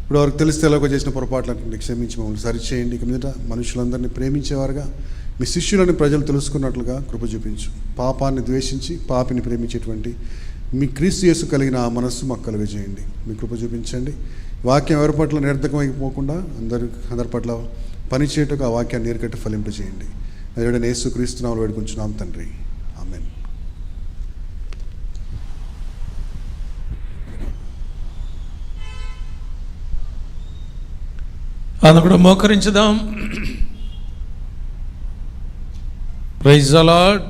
ఇప్పుడు వారికి తెలిస్తే ఎలాగో చేసిన పొరపాట్లన్నింటినీ క్షమించి మమ్మల్ని సరిచేయండి. ఇక మీదట మనుషులందరినీ ప్రేమించేవారుగా, మీ శిష్యులని ప్రజలు తెలుసుకున్నట్లుగా కృప చూపించు. పాపాన్ని ద్వేషించి పాపిని ప్రేమించేటువంటి మీ క్రీస్తు యేసు కలిగిన ఆ మనస్సు మాకు కలుగజేయండి. మీ కృప చూపించండి. వాక్యం ఎవరి పట్ల నిరర్ధకమైపోకుండా అందరి పట్ల పనిచేయటకు ఆ వాక్యాన్ని నీరుకట్టి ఫలింపజేయండి. దేవుడైన యేసు క్రీస్తు నామములో వేడుకుంటున్నాం తండ్రి, ఆమేన్. అది కూడా మోకరించుదాం. Praise the lord.